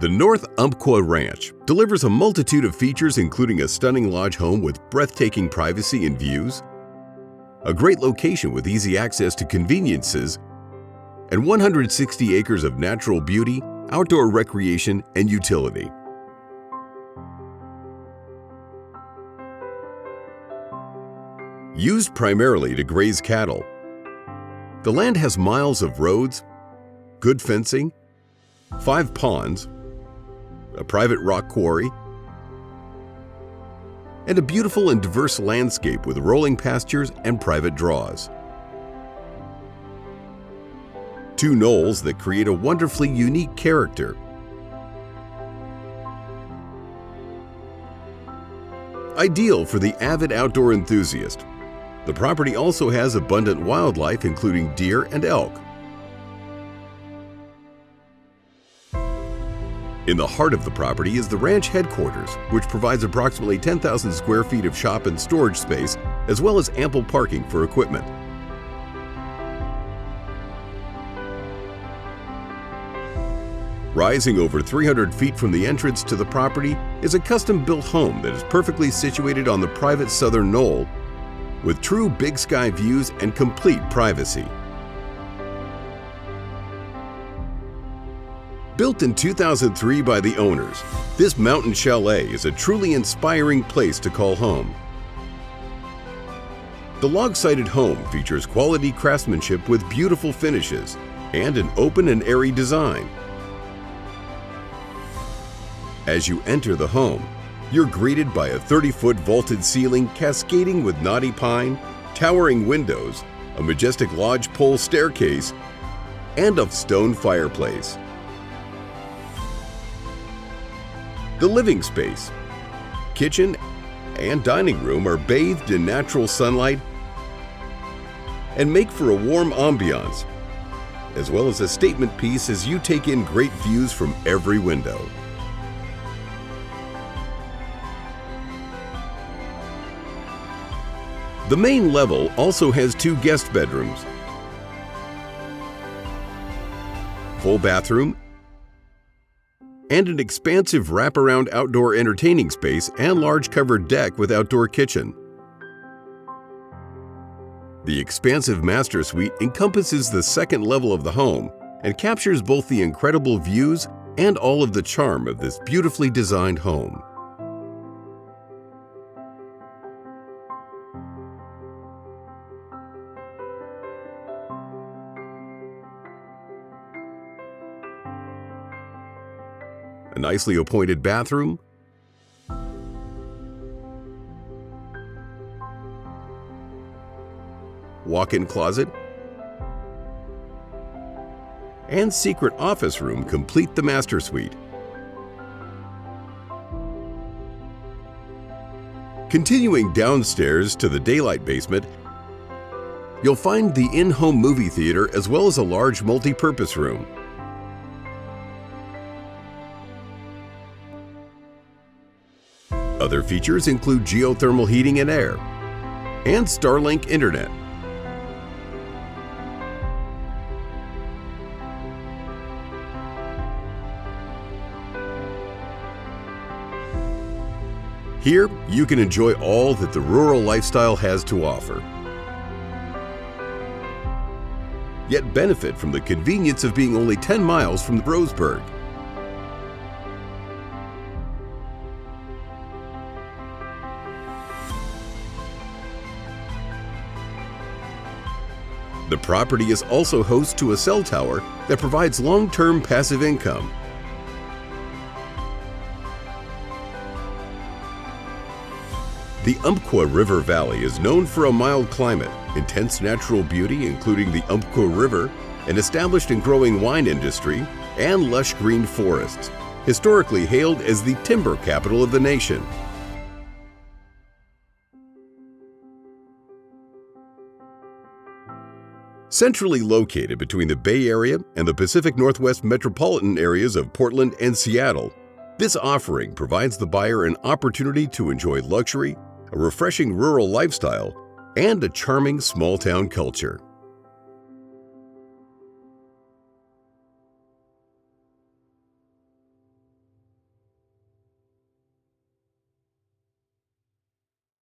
The North Umpqua Ranch delivers a multitude of features, including a stunning lodge home with breathtaking privacy and views, a great location with easy access to conveniences, and 160 acres of natural beauty, outdoor recreation, and utility. Used primarily to graze cattle, the land has miles of roads, good fencing, 5 ponds, a private rock quarry, and a beautiful and diverse landscape with rolling pastures and private draws. 2 knolls that create a wonderfully unique character. Ideal for the avid outdoor enthusiast, the property also has abundant wildlife, including deer and elk. In the heart of the property is the ranch headquarters, which provides approximately 10,000 square feet of shop and storage space, as well as ample parking for equipment. Rising over 300 feet from the entrance to the property is a custom-built home that is perfectly situated on the private southern knoll, with true big sky views and complete privacy. Built in 2003 by the owners, this mountain chalet is a truly inspiring place to call home. The log-sided home features quality craftsmanship with beautiful finishes and an open and airy design. As you enter the home, you're greeted by a 30-foot vaulted ceiling cascading with knotty pine, towering windows, a majestic lodge pole staircase, and a stone fireplace. The living space, kitchen, and dining room are bathed in natural sunlight and make for a warm ambiance, as well as a statement piece as you take in great views from every window. The main level also has 2 guest bedrooms, full bathroom, and an expansive wraparound outdoor entertaining space and large covered deck with outdoor kitchen. The expansive master suite encompasses the second level of the home and captures both the incredible views and all of the charm of this beautifully designed home. A nicely appointed bathroom, walk-in closet, and secret office room complete the master suite. Continuing downstairs to the daylight basement, you'll find the in-home movie theater as well as a large multi-purpose room. Other features include geothermal heating and air, and Starlink internet. Here, you can enjoy all that the rural lifestyle has to offer, yet benefit from the convenience of being only 10 miles from Roseburg. The property is also host to a cell tower that provides long-term passive income. The Umpqua River Valley is known for a mild climate, intense natural beauty including the Umpqua River, an established and growing wine industry, and lush green forests, historically hailed as the timber capital of the nation. Centrally located between the Bay Area and the Pacific Northwest metropolitan areas of Portland and Seattle, this offering provides the buyer an opportunity to enjoy luxury, a refreshing rural lifestyle, and a charming small-town culture.